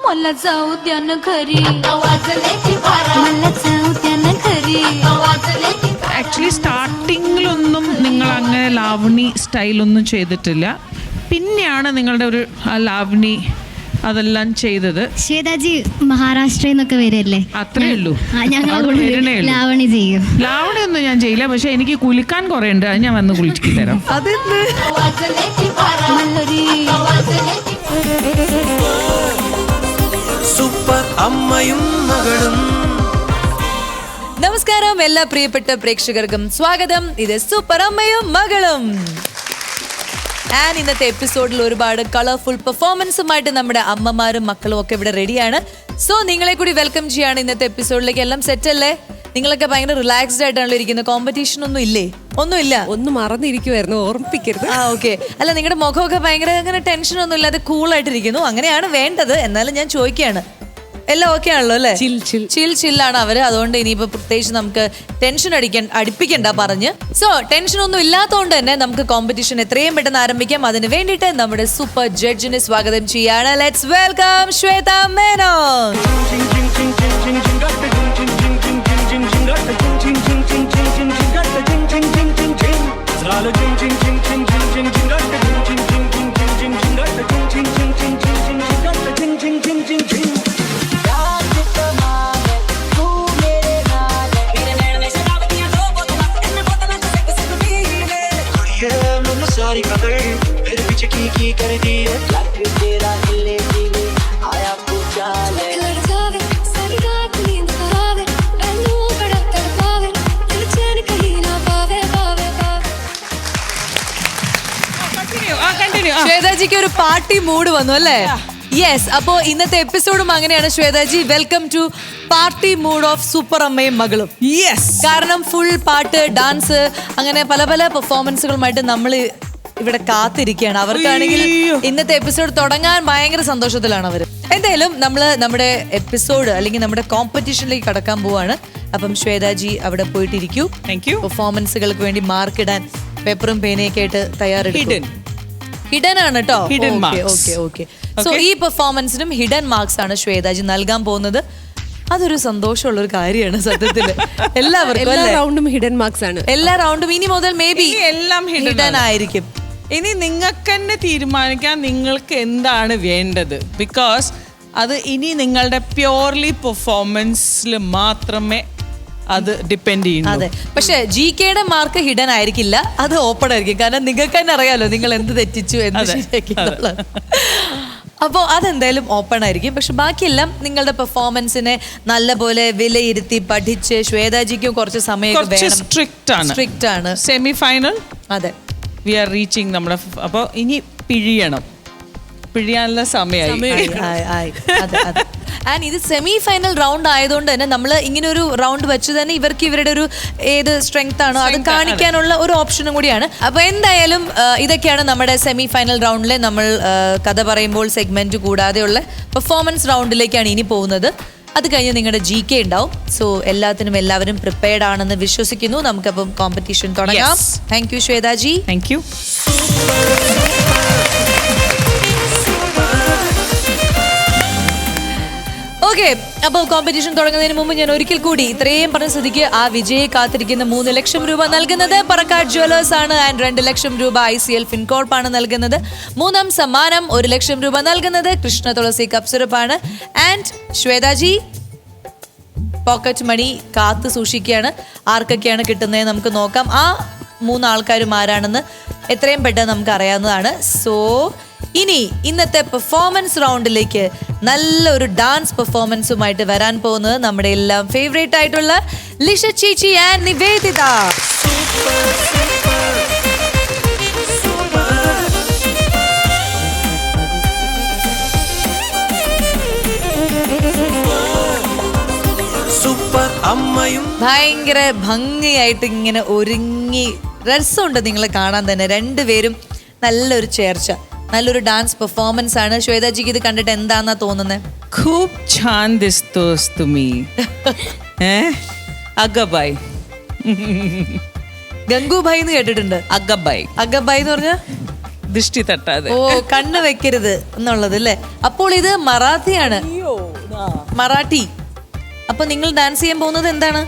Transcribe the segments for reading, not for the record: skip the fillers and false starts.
मला जाऊ द्या ना घरी, मला जाऊ द्या ना घरी. ആക്ച്വലി സ്റ്റാർട്ടിങ്ങിലൊന്നും നിങ്ങൾ അങ്ങനെ ലാവണി സ്റ്റൈലൊന്നും ചെയ്തിട്ടില്ല. പിന്നെയാണ് നിങ്ങളുടെ ഒരു ലാവണി അതെല്ലാം ചെയ്തത്. ശ്വേതാജി മഹാരാഷ്ട്രയിൽ നിന്നൊക്കെ വരല്ലേ? അത്രേ ഉള്ളൂ. ലാവണി ചെയ്യും. ലാവണി ഒന്നും ഞാൻ ചെയ്യില്ല, പക്ഷെ എനിക്ക് കുളിക്കാൻ കുറെ ഉണ്ട്, അത് ഞാൻ വന്ന് കുളിച്ചു തരാം. സൂപ്പർ അമ്മയും മകളും. നമസ്കാരം എല്ലാ പ്രിയപ്പെട്ട പ്രേക്ഷകർക്കും സ്വാഗതം. ഇത് സൂപ്പർ അമ്മയും മകളും. ആൻഡ് ഇന്നത്തെ എപ്പിസോഡിൽ ഒരുപാട് കളർഫുൾ പെർഫോമൻസുമായിട്ട് നമ്മുടെ അമ്മമാരും മക്കളും ഒക്കെ ഇവിടെ റെഡിയാണ്. സോ നിങ്ങളെ കൂടി വെൽക്കം ചെയ്യാണ് ഇന്നത്തെ എപ്പിസോഡിലേക്ക്. എല്ലാം സെറ്റ് അല്ലേ? നിങ്ങളൊക്കെ ഭയങ്കര റിലാക്സ്ഡ് ആയിട്ടാണല്ലോ ഇരിക്കുന്നത്. കോമ്പറ്റീഷൻ ഒന്നും ഇല്ലേ? ഒന്നുമില്ല, ഒന്നും മറന്നിരിക്കുവായിരുന്നു, ഓർമ്മിപ്പിക്കരുത്. ഓക്കെ. അല്ല, നിങ്ങളുടെ മുഖമൊക്കെ ഭയങ്കര അങ്ങനെ ടെൻഷൻ ഒന്നും ഇല്ലാതെ കൂളായിട്ടിരിക്കുന്നു. അങ്ങനെയാണ് വേണ്ടത്. എന്നാലും ഞാൻ ചോദിക്കുകയാണ്, എല്ലാം ഓക്കെ ആണല്ലോ അല്ലേ? ചില്ലാണ് അവര്. അതുകൊണ്ട് ഇനിയിപ്പോ പ്രത്യേകിച്ച് നമുക്ക് ടെൻഷൻ അടിപ്പിക്കണ്ട പറഞ്ഞ്. സോ ടെൻഷൻ ഒന്നും ഇല്ലാത്തതുകൊണ്ട് തന്നെ നമുക്ക് കോമ്പറ്റീഷൻ എത്രയും പെട്ടെന്ന് ആരംഭിക്കാം. അതിന് വേണ്ടിയിട്ട് നമ്മുടെ സൂപ്പർ ജഡ്ജിനെ സ്വാഗതം ചെയ്യാണ്. Let's welcome Shweta Menon. सारी कदर फिर पीछे की कर दी है तेरा हिले हिले आया पूछा ले लड़कावे सारी रात नींद करावे, मैनू बड़ा तड़पावे, दिल चैन कहीं ना पावे पावे पावे. ശ്വേതാജിക്ക് ഒരു പാർട്ടി മൂഡ് വന്നു അല്ലേ? യെസ്. അപ്പോ ഇന്നത്തെ എപ്പിസോഡും അങ്ങനെയാണ്. ശ്വേതാജി, welcome to party mood of super അമ്മയും മകളും. യെസ്. കാരണം ഫുൾ പാട്ട്, ഡാൻസ്, അങ്ങനെ പല പല പെർഫോമൻസുകളുമായിട്ട് നമ്മൾ ഇവിടെ കാത്തിരിക്കുകയാണ്. അവർക്കാണെങ്കിൽ ഇന്നത്തെ എപ്പിസോഡ് തുടങ്ങാൻ ഭയങ്കര സന്തോഷത്തിലാണ് അവർ. എന്തായാലും നമ്മുടെ എപ്പിസോഡ് അല്ലെങ്കിൽ നമ്മുടെ കോമ്പറ്റീഷനിലേക്ക് കടക്കാൻ പോവാണ്. അപ്പം ശ്വേതാജി അവിടെ പോയിട്ടിരിക്കൂ. പെർഫോമൻസുകൾക്ക് വേണ്ടി മാർക്ക് ഇടാൻ പേപ്പറും പേനയൊക്കെ ആയിട്ട് തയ്യാറെടുക്കും. ഹിഡൻ ആണ് കേട്ടോ. സോ ഈ പെർഫോമൻസിനും ഹിഡൻ മാർക്സ് ആണ് ശ്വേതാജി നൽകാൻ പോകുന്നത്. അതൊരു സന്തോഷമുള്ള ഒരു കാര്യമാണ് സത്യത്തില്. എല്ലാവർക്കും എല്ലാ റൗണ്ടും ഹിഡൻ മാർക്സ് ആണ്. എല്ലാ റൗണ്ടും ഇനി മുതൽ മേ ബി എല്ലാം ഹിഡൻ ആയിരിക്കും. ഇനി നിങ്ങൾക്ക് തന്നെ തീരുമാനിക്കാൻ നിങ്ങൾക്ക് എന്താണ് വേണ്ടത്. ബിക്കോസ് അത് ഇനി നിങ്ങളുടെ പ്യോർലി പെർഫോമൻസിൽ മാത്രമേ അത് ഡിപ്പെൻഡ് ചെയ്യുന്നു. അതെ, പക്ഷെ GKയുടെ മാർക്ക് ഹിഡൻ ആയിരിക്കില്ല, അത് ഓപ്പൺ ആയിരിക്കും. കാരണം നിങ്ങൾക്ക് തന്നെ അറിയാലോ നിങ്ങൾ എന്ത് തെറ്റിച്ചു, എന്ത് ശരിയാക്കി. അപ്പോൾ അതെന്തായാലും ഓപ്പൺ ആയിരിക്കും. പക്ഷെ ബാക്കിയെല്ലാം നിങ്ങളുടെ പെർഫോമൻസിനെ നല്ലപോലെ വിലയിരുത്തി പഠിച്ച് ശ്വേതാജിക്കും കുറച്ച് സമയം വേണം. സ്ട്രിക്റ്റ് ആണ്. സെമി ഫൈനൽ അതെ, വി ആർ റീച്ചിങ് നമ്മുടെ. അപ്പോൾ ഇനി പിഴിയാനുള്ള സമയമായി. ആൻഡ് ഇത് സെമി ഫൈനൽ റൗണ്ട് ആയതുകൊണ്ട് തന്നെ നമ്മൾ ഇങ്ങനെ ഒരു റൗണ്ട് വെച്ച് തന്നെ ഇവർക്ക് ഇവരുടെ ഒരു ഏത് സ്ട്രെങ്ത് ആണോ അത് കാണിക്കാനുള്ള ഒരു ഓപ്ഷനും കൂടിയാണ്. അപ്പൊ എന്തായാലും ഇതൊക്കെയാണ് നമ്മുടെ സെമി ഫൈനൽ റൗണ്ടിലെ നമ്മൾ കഥ പറയുമ്പോൾ സെഗ്മെന്റ് കൂടാതെയുള്ള പെർഫോമൻസ് റൗണ്ടിലേക്കാണ് ഇനി പോകുന്നത്. അത് കഴിഞ്ഞ് നിങ്ങളുടെ GK ഉണ്ടാവും. സോ എല്ലാവരും പ്രിപ്പയർഡ് ആണെന്ന് വിശ്വസിക്കുന്നു. നമുക്കപ്പം കോമ്പറ്റീഷൻ തുടങ്ങാം. താങ്ക് യു ശ്വേതാജി. Thank you. ഓക്കെ, അപ്പോൾ കോമ്പറ്റീഷൻ തുടങ്ങുന്നതിന് മുമ്പ് ഞാൻ ഒരിക്കൽ കൂടി ഇത്രയും പറഞ്ഞ സ്ഥിതിക്ക് ആ വിജയെ കാത്തിരിക്കുന്ന 3 ലക്ഷം രൂപ നൽകുന്നത് പറക്കാട് ജ്വല്ലേഴ്സ് ആണ്. ആൻഡ് 2 ലക്ഷം രൂപ ICL ഫിൻകോർപ്പ് ആണ് നൽകുന്നത്. 3ാം സമ്മാനം 1 ലക്ഷം രൂപ നൽകുന്നത് കൃഷ്ണ തുളസി കപ്സിറപ്പാണ്. ആൻഡ് ശ്വേതാജി പോക്കറ്റ് മണി കാത്തു സൂക്ഷിക്കുകയാണ്. ആർക്കൊക്കെയാണ് കിട്ടുന്നത് നമുക്ക് നോക്കാം. ആ 3 ആൾക്കാരും ആരാണെന്ന് എത്രയും പെട്ടെന്ന് നമുക്ക് അറിയാവുന്നതാണ്. സോ ഇനി ഇന്നത്തെ പെർഫോമൻസ് റൗണ്ടിലേക്ക് നല്ലൊരു ഡാൻസ് പെർഫോമൻസുമായിട്ട് വരാൻ പോകുന്നത് നമ്മുടെ എല്ലാം ഫേവറേറ്റ് ആയിട്ടുള്ള ലിഷ ചേച്ചി ആൻഡ് നിവേദിത. സൂപ്പർ അമ്മയും ഭയങ്കര ഭംഗിയായിട്ട് ഇങ്ങനെ ഒരുങ്ങി രസമുണ്ട് നിങ്ങളെ കാണാൻ തന്നെ. രണ്ടുപേരും നല്ലൊരു ചേർച്ച, നല്ലൊരു ഡാൻസ് പെർഫോമൻസ് ആണ്. ശ്വേതാജിക്ക് ഇത് കണ്ടിട്ട് എന്താന്നാ തോന്നുന്നത്? खूप छान दिसतोस तुम्ही. अगबाई. ഗംഗുഭായി എന്ന് കേട്ടിട്ടുണ്ട്. അഗബായി. അഗബായി എന്ന് പറഞ്ഞ ദൃഷ്ടി തട്ടാതെ. ഓ, കണ്ണ് വെക്കരുത് എന്നുള്ളത് അല്ലേ? അപ്പോൾ ഇത് മറാത്തിയാണ്. മറാഠി. അപ്പൊ നിങ്ങൾ ഡാൻസ് ചെയ്യാൻ പോകുന്നത് എന്താണ്?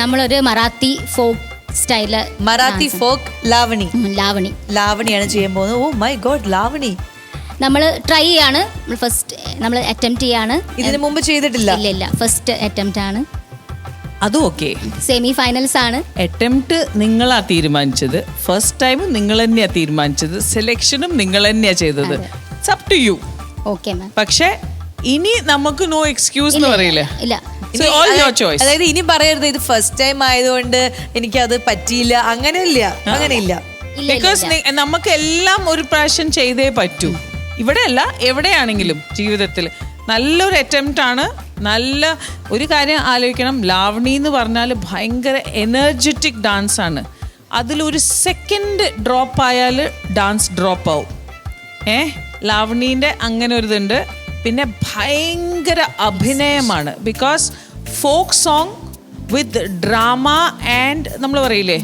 നമ്മളൊരു Marathi folk style Marathi folk lavani. Lavani ലാവണിയാണ് ചെയ്യാൻ പോകുന്നത്. ഓ മൈ ഗോഡ്, ലാവണി നമ്മൾ ട്രൈ ചെയ്യാണ്. ഫസ്റ്റ് നമ്മൾ അറ്റംപ്റ്റ് ചെയ്യാണ്. ഇതിനു മുമ്പ് ചെയ്തിട്ടില്ല? ഇല്ല, ഫസ്റ്റ് അറ്റംപ്റ്റ് ആണ്. അതും ഓക്കെ. സെമി ഫൈനൽസ് ആണ്. അറ്റംപ്റ്റ് നിങ്ങളാ തീരുമാനിച്ചത്, ഫസ്റ്റ് ടൈം നിങ്ങൾ തന്നെയാ തീരുമാനിച്ചത്, സെലക്ഷനും നിങ്ങൾ തന്നെയാ ചെയ്തത്. It's up to you. Okay ma'am. പക്ഷെ ഇനി നമുക്ക് നോ എക്സ്ക്യൂസ് എന്ന് പറയില്ലേ? ഇല്ല. All your choice. അതായത് ഇനി പറയരുത് ഇത് ഫസ്റ്റ് ടൈം ആയതുകൊണ്ട് എനിക്കത് പറ്റിയില്ല, അങ്ങനെയില്ല. ബിക്കോസ് നമുക്ക് എല്ലാം ഒരു പ്രാവശ്യം ചെയ്തേ പറ്റൂ. ഇവിടെ അല്ല, എവിടെയാണെങ്കിലും ജീവിതത്തിൽ നല്ലൊരു അറ്റംപ്റ്റ് ആണ്. നല്ല ഒരു കാര്യം ആലോചിക്കണം, ലാവണി എന്ന് പറഞ്ഞാൽ ഭയങ്കര എനർജറ്റിക് ഡാൻസ് ആണ്. അതിലൊരു സെക്കൻഡ് ഡ്രോപ്പ് ആയാൽ ഡാൻസ് ഡ്രോപ്പ് ആവും. ലാവണീൻ്റെ അങ്ങനെ ഒരു ഇതുണ്ട്. പിന്നെ ഭയങ്കര അഭിനയമാണ്. Because folk song with drama and നമ്മൾ പറയില്ലേ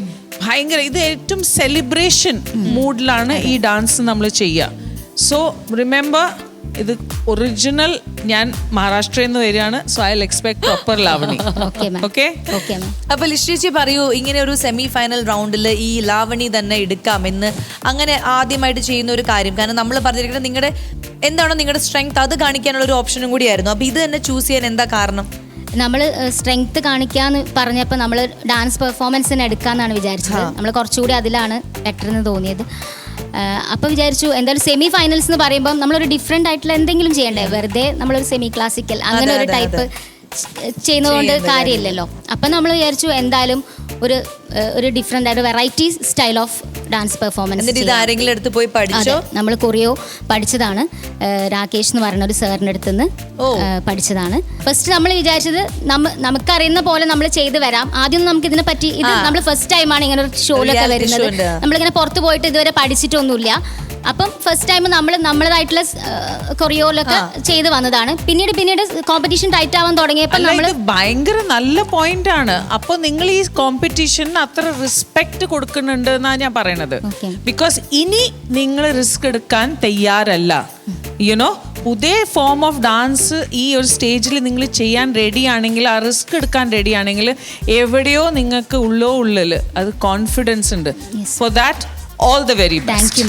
ഭയങ്കര, ഇത് ഏറ്റവും സെലിബ്രേഷൻ മൂഡിലാണ് ഈ ഡാൻസ് നമ്മൾ ചെയ്യുക. സോ റിമെമ്പർ, ഇത് ഒറിജിനൽ, ഞാൻ മഹാരാഷ്ട്രയിൽ നിന്ന് വരികയാണ്. So I expect proper Lavani. Okay. അപ്പൊ ലിഷേച്ചി പറയൂ, ഇങ്ങനെ ഒരു സെമി ഫൈനൽ റൗണ്ടിൽ ഈ ലാവണി തന്നെ എടുക്കാമെന്ന് അങ്ങനെ ആദ്യമായിട്ട് ചെയ്യുന്ന ഒരു കാര്യം, കാരണം നമ്മൾ പറഞ്ഞിരിക്കുന്നത് നിങ്ങളുടെ എന്താണോ നിങ്ങളുടെ സ്ട്രെങ്ത് അത് കാണിക്കാനുള്ള ഒരു ഓപ്ഷനും കൂടിയായിരുന്നു. അപ്പൊ ഇത് തന്നെ ചൂസ് ചെയ്യാൻ എന്താ കാരണം? നമ്മൾ സ്ട്രെങ്ത് കാണിക്കാന്ന് പറഞ്ഞപ്പോൾ നമ്മൾ ഡാൻസ് പെർഫോമൻസിന് എടുക്കാന്നാണ് വിചാരിച്ചത്. നമ്മൾ കുറച്ചുകൂടി അതിലാണ് ബെറ്റർ എന്ന് തോന്നിയത്. അപ്പോൾ വിചാരിച്ചു എന്തായാലും സെമി ഫൈനൽസ് എന്ന് പറയുമ്പോൾ നമ്മളൊരു ഡിഫറെൻ്റ് ആയിട്ടുള്ള എന്തെങ്കിലും ചെയ്യണ്ടേ. വെറുതെ നമ്മളൊരു സെമി ക്ലാസിക്കൽ അങ്ങനെ ഒരു ടൈപ്പ് ചെയ്യുന്നതുകൊണ്ട് കാര്യമില്ലല്ലോ. അപ്പം നമ്മൾ വിചാരിച്ചു എന്തായാലും ഒരു ഡിഫറെൻ്റ് ആയിട്ട് variety style of dance performance. ആരെങ്കിലും അടുത്ത് പോയി പഠിച്ചോ? നമ്മൾ കൊറിയോ പഠിച്ചതാണ്. രാകേഷ് എന്ന് പറയുന്ന ഒരു സാറിൻ്റെ അടുത്ത് നിന്ന് പഠിച്ചതാണ്. ഫസ്റ്റ് നമ്മൾ വിചാരിച്ചത് നമുക്കറിയുന്ന പോലെ നമ്മൾ ചെയ്ത് വരാം. ആദ്യം നമുക്ക് ഇതിനെ പറ്റി, ഇത് നമ്മൾ ഫസ്റ്റ് ടൈമാണ് ഇങ്ങനെ ഒരു ഷോയിലൊക്കെ വരുന്നത്. നമ്മളിങ്ങനെ പുറത്ത് പോയിട്ട് ഇതുവരെ പഠിച്ചിട്ടൊന്നുമില്ല. അപ്പം ഫസ്റ്റ് ടൈം നമ്മളതായിട്ടുള്ള കൊറിയോയിലൊക്കെ ചെയ്ത് വന്നതാണ്. പിന്നീട് കോമ്പറ്റീഷൻ ടൈറ്റ് ആവാൻ തുടങ്ങിയപ്പോൾ നമ്മൾ ഭയങ്കര നല്ല പോയിന്റ് ആണ്. അപ്പൊ നിങ്ങൾ ഈ കോമ്പറ്റീഷന് അത്ര റെസ്പെക്ട് കൊടുക്കുന്നുണ്ട് എന്നാണ് ഞാൻ പറയണത്. ബിക്കോസ് ഇനി നിങ്ങൾ റിസ്ക് എടുക്കാൻ തയ്യാറല്ല. യുനോ, പുതിയ ഫോം ഓഫ് ഡാൻസ് ഈ ഒരു സ്റ്റേജിൽ നിങ്ങൾ ചെയ്യാൻ റെഡി ആണെങ്കിൽ, ആ റിസ്ക് എടുക്കാൻ റെഡി ആണെങ്കിൽ, എവിടെയോ നിങ്ങൾക്ക് ഉള്ളിൽ അത് കോൺഫിഡൻസ് ഉണ്ട്. For that all the very best.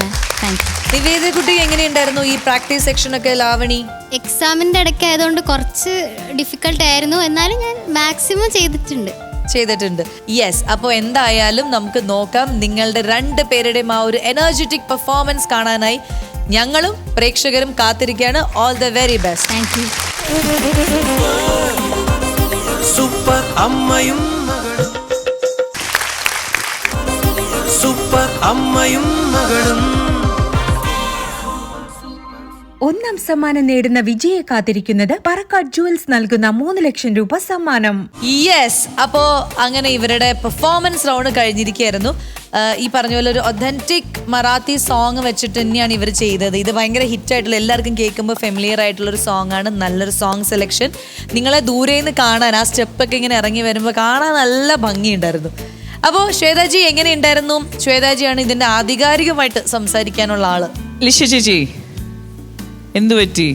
Nivedita കുട്ടി എങ്ങനെയുണ്ടായിരുന്നു ഈ പ്രാക്ടീസ് സെക്ഷൻ ഒക്കെ? ലാവണി എക്സാമിന്റെ ഇടയ്ക്ക് ആയതുകൊണ്ട് കുറച്ച് ഡിഫിക്കൽട്ട് ആയിരുന്നു, എന്നാലും ഞാൻ മാക്സിമം ചെയ്തിട്ടുണ്ട്. യെസ്. അപ്പോൾ എന്തായാലും നമുക്ക് നോക്കാം. നിങ്ങളുടെ 2 പേരുടെയും ആ ഒരു എനർജറ്റിക് പെർഫോമൻസ് കാണാനായി ഞങ്ങളും പ്രേക്ഷകരും കാത്തിരിക്കുകയാണ്. All the very best. Thank you. Super അമ്മയും മകളും, സൂപ്പർ അമ്മയും മകളും. ഒന്നാം സമ്മാനം നേടുന്ന വിജയെ കാത്തിരിക്കുന്നത് പറക്കാട് ജുവൽസ് നൽകുന്ന 3 ലക്ഷം രൂപ സമ്മാനം. യെസ്. അപ്പോ അങ്ങനെ ഇവരുടെ പെർഫോമൻസ് റൗണ്ട് കഴിഞ്ഞിരിക്കുകയായിരുന്നു. ഈ പറഞ്ഞ പോലെ ഒരു ഒതന്റിക് മറാത്തി സോങ് വെച്ചിട്ട് തന്നെയാണ് ഇവർ ചെയ്തത്. ഇത് ഭയങ്കര ഹിറ്റായിട്ടുള്ള, എല്ലാവർക്കും കേൾക്കുമ്പോൾ ഫെമിലിയർ ആയിട്ടുള്ളൊരു സോങ് ആണ്. നല്ലൊരു സോങ് സെലക്ഷൻ. നിങ്ങളെ ദൂരെ നിന്ന് കാണാൻ, ആ സ്റ്റെപ്പൊക്കെ ഇങ്ങനെ ഇറങ്ങി വരുമ്പോൾ കാണാൻ നല്ല ഭംഗിയുണ്ടായിരുന്നു. അപ്പോൾ ശ്വേതാജി എങ്ങനെയുണ്ടായിരുന്നു? ശ്വേതാജിയാണ് ഇതിന്റെ ആധികാരികമായിട്ട് സംസാരിക്കാനുള്ള ആള്. ലിഷ ചേച്ചി, എന്തു പറ്റി?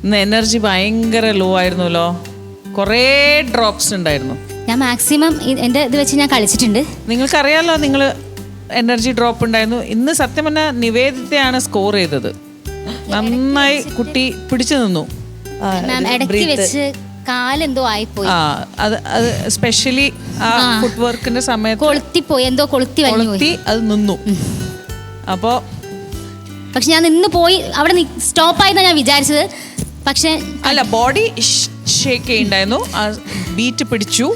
ഇന്ന് എനർജി ഭയങ്കര ലോ ആയിരുന്നല്ലോ. കുറേ ഡ്രോപ്സ് ഉണ്ടായിരുന്നു. ഞാൻ മാക്സിമം എൻ്റെ ഇത് വെച്ച് ഞാൻ കളിച്ചിട്ടുണ്ട്. നിങ്ങൾക്കറിയാലോ, നിങ്ങൾ എനർജി ഡ്രോപ്പ് ഉണ്ടായിരുന്നു. ഇന്ന് സത്യം പറഞ്ഞാൽ നിവേദിതയാണ് സ്കോർ ചെയ്തത്. നന്നായി കുട്ടി പിടിച്ചു നിന്നു. ഇടയ്ക്ക് വെച്ച് കാലെന്തോ ആയിപ്പോയി. അത് സ്പെഷ്യലി ആ ഫുട് വർക്കിന്റെ സമയത്ത് കൊളുത്തിപ്പോയി, എന്തോ കൊളുത്തി അത് നിന്നു. അപ്പോ പക്ഷെ ഞാൻ നിന്ന് പോയി അവിടെ സ്റ്റോപ്പ് ആയെന്നാണ് ഞാൻ വിചാരിച്ചത്. പക്ഷെ അല്ല, ബോഡി ഷേക്ക് ചെയ്യുന്നുണ്ടായിരുന്നു. ബീറ്റ് പിടിച്ചു.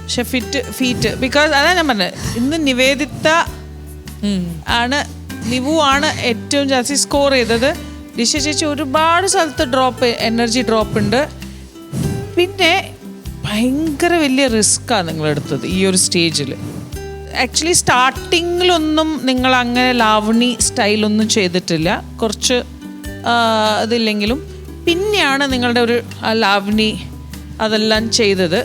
പക്ഷെ ഫീറ്റ് ബിക്കോസ് അതാ ഞാൻ പറഞ്ഞത്, ഇന്ന് നിവേദിത ആണ്, നിവു ആണ് ഏറ്റവും ജാസ്തി സ്കോർ ചെയ്തത്. ലിഷ ചേച്ചി ഒരുപാട് സ്ഥലത്ത് എനർജി ഡ്രോപ്പ് ഉണ്ട്. പിന്നെ ഭയങ്കര വലിയ റിസ്ക്കാണ് നിങ്ങളെടുത്തത് ഈ ഒരു സ്റ്റേജിൽ. ആക്ച്വലി സ്റ്റാർട്ടിങ്ങിലൊന്നും നിങ്ങൾ അങ്ങനെ ലാവണി സ്റ്റൈലൊന്നും ചെയ്തിട്ടില്ല. കുറച്ച് ഇതില്ലെങ്കിലും പിന്നെയാണ് നിങ്ങളുടെ ഒരു ലാവണി അതെല്ലാം ചെയ്തത്.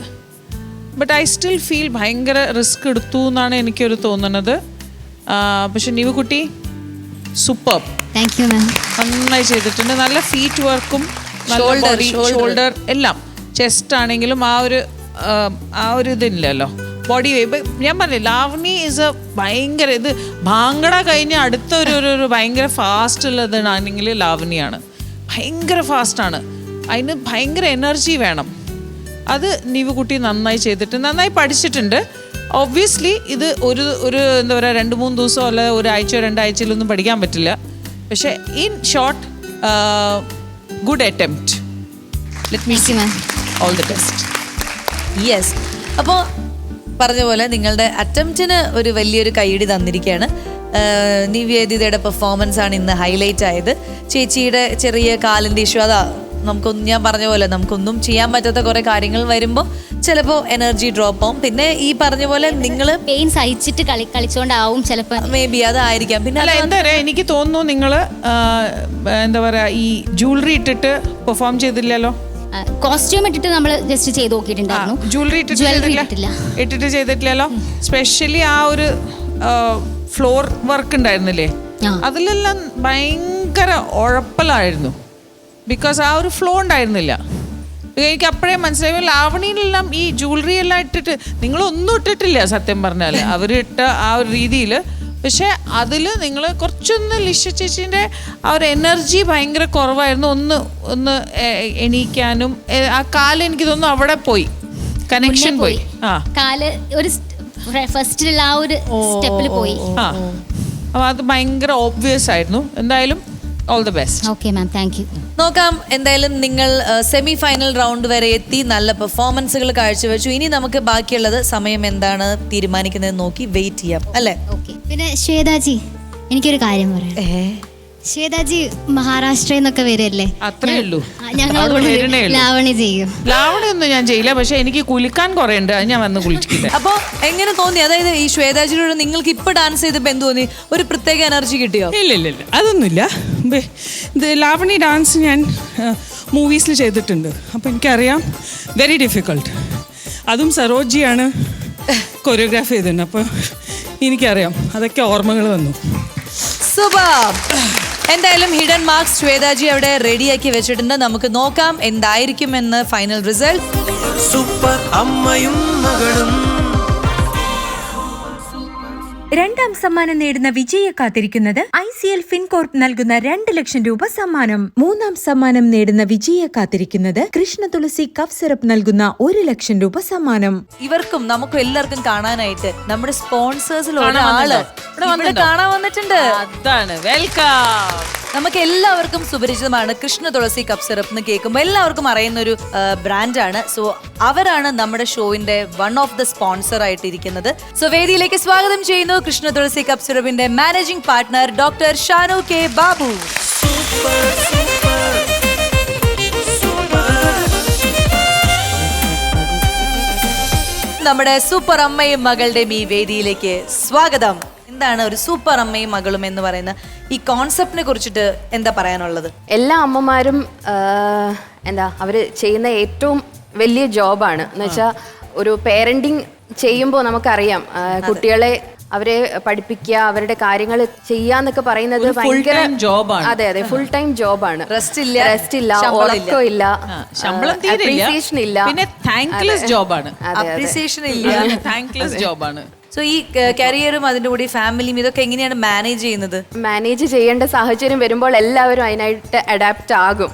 ബട്ട് ഐ സ്റ്റിൽ ഫീൽ ഭയങ്കര റിസ്ക് എടുത്തു എന്നാണ് എനിക്കൊരു തോന്നുന്നത്. പക്ഷെ നിവുകുട്ടി സൂപ്പർ, നന്നായി ചെയ്തിട്ടുണ്ട്. നല്ല ഫീറ്റ് വർക്കും ഷോൾഡർ എല്ലാം ചെസ്റ്റ് ആണെങ്കിലും ആ ഒരു ഇതില്ലല്ലോ ബോഡി ഞാൻ പറഞ്ഞില്ല ലാവണി ഈസ് എ ഭയങ്കര ഇത് ഭാങ്കട കഴിഞ്ഞ അടുത്ത ഒരു ഭയങ്കര ഫാസ്റ്റ് ഉള്ളതാണെങ്കിൽ ലാവണിയാണ്. ഭയങ്കര ഫാസ്റ്റാണ്, അതിന് ഭയങ്കര എനർജി വേണം. അത് നീവുകുട്ടി നന്നായി ചെയ്തിട്ട് നന്നായി പഠിച്ചിട്ടുണ്ട്. ഒബ്വിയസ്ലി ഇത് ഒരു എന്താ പറയുക 2-3 ദിവസമോ അല്ല ഒരാഴ്ചയോ 2 ആഴ്ചയിലൊന്നും പഠിക്കാൻ പറ്റില്ല. പക്ഷേ in short good attempt. Let me see all the best. Yes. അപ്പോൾ പറഞ്ഞ പോലെ നിങ്ങളുടെ അറ്റംപ്റ്റിന് ഒരു വലിയൊരു കൈയടി തന്നിരിക്കുകയാണ്. നിവേദിതയുടെ പെർഫോമൻസ് ആണ് ഇന്ന് ഹൈലൈറ്റ് ആയത്. ചേച്ചിയുടെ ചെറിയ കാലിൻ്റെ ഇഷ്യൂ അതാ ഞാൻ പറഞ്ഞ പോലെ നമുക്കൊന്നും ചെയ്യാൻ പറ്റാത്ത കുറേ കാര്യങ്ങൾ വരുമ്പോൾ ചിലപ്പോൾ എനർജി ഡ്രോപ്പ് ആവും. പിന്നെ ഈ പറഞ്ഞ പോലെ നിങ്ങൾ പെയിൻ സഹിച്ചിട്ട് കളിച്ചോണ്ടാവും ചിലപ്പോൾ, മേ ബി അതായിരിക്കാം. പിന്നെ അല്ല എന്താ പറയുക, എനിക്ക് തോന്നുന്നു നിങ്ങൾ എന്താ പറയുക ഈ ജ്വല്ലറി ഇട്ടിട്ട് പെർഫോം ചെയ്തില്ലല്ലോ. കോസ്റ്റ്യൂം ഇട്ടിട്ട് നമ്മൾ ജസ്റ്റ് ചെയ്ത് നോക്കിയിട്ടുണ്ടായിരുന്നു. ജ്വല്ലറി ഇട്ടിട്ട് ചെയ്തിട്ടില്ലല്ലോ. സ്പെഷ്യലി ആ ഒരു ഫ്ലോർ വർക്ക് ഉണ്ടായിരുന്നില്ലേ, അതിലെല്ലാം ഭയങ്കര ഉഴപ്പലായിരുന്നു. ബിക്കോസ് ആ ഒരു ഫ്ലോ ഉണ്ടായിരുന്നില്ല. എനിക്ക് അപ്പോഴേ മനസ്സിലായി ലാവണിയിലെല്ലാം ഈ ജ്വല്ലറി എല്ലാം ഇട്ടിട്ട് നിങ്ങളൊന്നും ഇട്ടിട്ടില്ല സത്യം പറഞ്ഞാൽ അവരിട്ട ആ ഒരു രീതിയിൽ. പക്ഷെ അതിൽ നിങ്ങൾ കുറച്ചൊന്ന് ലിഷ ചേച്ചീൻ്റെ ആ ഒരു എനർജി ഭയങ്കര കുറവായിരുന്നു. ഒന്ന് എണീക്കാനും ആ കാല് എനിക്ക് തോന്നുന്നു അവിടെ പോയി, കണക്ഷൻ പോയി. കാല് ഒരു ഫസ്റ്റിലുള്ള ആ ഒരു സ്റ്റെപ്പിൽ പോയി. അപ്പോൾ അത് ഭയങ്കര ഓബ്വിയസ് ആയിരുന്നു. എന്തായാലും all the best. Okay ma'am, thank you. നോക്കാം, എന്തായാലും നിങ്ങൾ സെമി ഫൈനൽ റൗണ്ട് വരെ എത്തി, നല്ല പെർഫോമൻസുകൾ കാഴ്ചവെച്ചു. ഇനി നമുക്ക് ബാക്കിയുള്ളത് സമയം എന്താണ് തീരുമാനിക്കുന്നത് നോക്കി വെയിറ്റ് ചെയ്യാം അല്ലേ? ഓക്കെ. പിന്നെ ശ്വേതാജി, എനിക്കൊരു കാര്യം പറയാം. ശ്വേതാജി മഹാരാഷ്ട്രയിൽ നിന്നൊക്കെ വരില്ലേ? അത്രേ ഉള്ളൂ. ലാവണി ചെയ്യും. ലാവണി ഒന്നും ഞാൻ ചെയ്യില്ല, പക്ഷെ എനിക്ക് കുലിക്കാൻ കുറെ ഉണ്ട്, അത് ഞാൻ വന്ന് കുളിച്ചിട്ടില്ല. അപ്പൊ എങ്ങനെ തോന്നി? അതായത് ഈ ശ്വേതാജിയോട് നിങ്ങൾക്ക് ഇപ്പൊ ഡാൻസ് ചെയ്തപ്പോ എന്ത് തോന്നി? ഒരു പ്രത്യേക എനർജി കിട്ടിയോ? ഇല്ല അതൊന്നുമില്ല. ഇത് ലാവണി ഡാൻസ് ഞാൻ മൂവീസിൽ ചെയ്തിട്ടുണ്ട്, അപ്പോൾ എനിക്കറിയാം വെരി ഡിഫിക്കൾട്ട്. അതും സരോജിയാണ് കൊറിയോഗ്രാഫി ചെയ്തിട്ടുണ്ട്, അപ്പോൾ എനിക്കറിയാം, അതൊക്കെ ഓർമ്മകൾ വന്നു. സൂപ്പർ. എന്തായാലും ഹിഡൻ മാർക്സ് ശ്വേതാജി അവിടെ റെഡിയാക്കി വെച്ചിട്ടുണ്ട്. നമുക്ക് നോക്കാം എന്തായിരിക്കും എന്ന് ഫൈനൽ റിസൾട്ട്. സൂപ്പർ അമ്മയും മകളും. രണ്ടാം സമ്മാനം നേടുന്ന വിജയെ കാത്തിരിക്കുന്നത് ICL ഫിൻകോർപ്പ് നൽകുന്ന 2 ലക്ഷം രൂപ സമ്മാനം. മൂന്നാം സമ്മാനം നേടുന്ന വിജയെ കാത്തിരിക്കുന്നത് കൃഷ്ണ തുളസി കഫ് സിറപ്പ് നൽകുന്ന 1 ലക്ഷം രൂപ സമ്മാനം. ഇവർക്കും നമുക്കും എല്ലാവർക്കും കാണാനായിട്ട് നമ്മുടെ സ്പോൺസേഴ്സിൽ ഒരാള് ഇവിടെ കാണാൻ വന്നിട്ടുണ്ട്. അതാണ് വെൽക്കം. നമുക്ക് എല്ലാവർക്കും സുപരിചിതമാണ് കൃഷ്ണ തുളസി കപ്പ് സിറപ്പ് എന്ന് കേൾക്കുമ്പോൾ എല്ലാവർക്കും അറിയുന്ന ഒരു ബ്രാൻഡാണ്. സോ അവരാണ് നമ്മുടെ ഷോയിന്റെ വൺ ഓഫ് ദ സ്പോൺസർ ആയിട്ടിരിക്കുന്നത്. സോ വേദിയിലേക്ക് സ്വാഗതം ചെയ്യുന്നു കൃഷ്ണ തുളസി കപ്പ് സിറപ്പിന്റെ managing partner doctor Shanu K Babu. നമ്മുടെ സൂപ്പർ അമ്മയും മകളുടെയും ഈ വേദിയിലേക്ക് സ്വാഗതം. എന്താണ് ഒരു സൂപ്പർ അമ്മയും മകളും എന്ന് പറയുന്ന ഈ കോൺസെപ്റ്റിനെ കുറിച്ചിട്ട് എന്താ പറയാനുള്ളത്? എല്ലാ അമ്മമാരും അവര് ചെയ്യുന്ന ഏറ്റവും വലിയ ജോബാണ് എന്ന് വെച്ചാൽ ഒരു പേരന്റിങ് ചെയ്യുമ്പോൾ നമുക്കറിയാം കുട്ടികളെ അവരെ പഠിപ്പിക്കുക, അവരുടെ കാര്യങ്ങൾ ചെയ്യാന്നൊക്കെ പറയുന്നത് ഭയങ്കര ജോബാണ്. അതെ ഫുൾ ടൈം ജോബാണ്. റെസ്റ്റ് ഇല്ല, ഉറക്കമില്ല, അപ്രീസിയേഷൻ ഇല്ല, പിന്നെ താങ്ക്ലെസ് ജോബാണ്. അപ്രീസിയേഷൻ ഇല്ല, താങ്ക്ലെസ് ജോബാണ്. സോ ഈ കരിയറും അതിന്റെ കൂടി ഫാമിലിയും ഇതൊക്കെ എങ്ങനെയാണ് മാനേജ് ചെയ്യുന്നത്? മാനേജ് ചെയ്യേണ്ട സാഹചര്യം വരുമ്പോൾ എല്ലാവരും അതിനായിട്ട് അഡാപ്റ്റ് ആകും.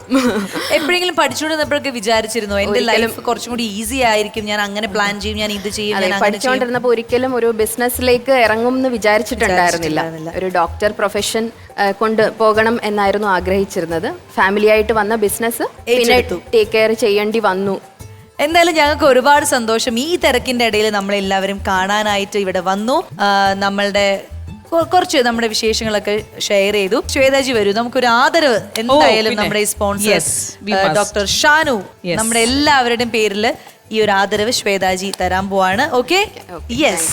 എപ്പോഴെങ്കിലും പഠിച്ചുകൊണ്ടിരുന്നപ്പോഴൊക്കെ വിചാരിച്ചിരുന്നു എന്റെ ലൈഫ് കുറച്ചും കൂടി ഈസി ആയിരിക്കും, ഞാൻ അങ്ങനെ പ്ലാൻ ചെയ്യും, ഞാൻ ഇത് ചെയ്യും? പഠിച്ചുകൊണ്ടിരുന്നപ്പോൾ ഒരിക്കലും ഒരു ബിസിനസ്സിലേക്ക് ഇറങ്ങും എന്ന് വിചാരിച്ചിട്ടുണ്ടായിരുന്നില്ല. ഒരു ഡോക്ടർ പ്രൊഫഷൻ കൊണ്ട് പോകണം എന്നായിരുന്നു ആഗ്രഹിച്ചിരുന്നത്. ഫാമിലി ആയിട്ട് വന്ന ബിസിനസ് പിന്നെ ടേക്ക് കെയർ ചെയ്യേണ്ടി വന്നു. എന്തായാലും ഞങ്ങൾക്ക് ഒരുപാട് സന്തോഷം. ഈ തിരക്കിന്റെ ഇടയിൽ നമ്മളെല്ലാവരും കാണാനായിട്ട് ഇവിടെ വന്നു. നമ്മളുടെ കുറച്ച് നമ്മുടെ വിശേഷങ്ങളൊക്കെ ഷെയർ ചെയ്തു. ശ്വേതാജി വരൂ, നമുക്കൊരു ആദരവ് എന്തായാലും നമ്മുടെ ഈ സ്പോൺസർ ഡോക്ടർ ഷാനു നമ്മുടെ എല്ലാവരുടെയും പേരിൽ ഈ ഒരു ആദരവ് ശ്വേതാജി തരാൻ പോവാണ്. Okay, yes.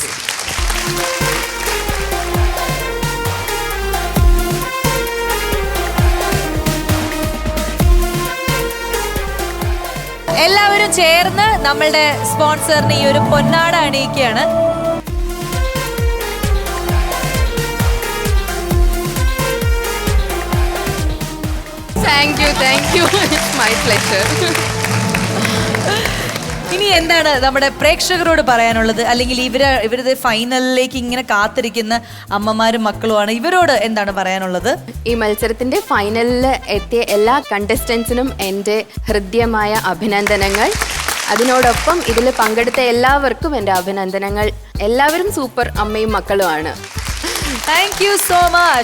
എല്ലാവരും ചേർന്ന് നമ്മളുടെ സ്പോൺസറിന് ഈ ഒരു പൊന്നാട അണിയിക്കുകയാണ്. Thank you. It's my pleasure. എന്താണ് നമ്മുടെ പ്രേക്ഷകരോട് പറയാനുള്ളത്? അല്ലെങ്കിൽ ഇവരുടെ ഫൈനലിലേക്ക് ഇങ്ങനെ കാത്തിരിക്കുന്ന അമ്മമാരും മക്കളുമാണ്, ഇവരോട് എന്താണ് പറയാനുള്ളത്? ഈ മത്സരത്തിന്റെ ഫൈനലിൽ എത്തിയ എല്ലാ കണ്ടസ്റ്റൻസിനും എൻ്റെ ഹൃദ്യമായ അഭിനന്ദനങ്ങൾ. അതിനോടൊപ്പം ഇതിൽ പങ്കെടുത്ത എല്ലാവർക്കും എൻ്റെ അഭിനന്ദനങ്ങൾ. എല്ലാവരും സൂപ്പർ അമ്മയും മക്കളുമാണ്. Thank you so much.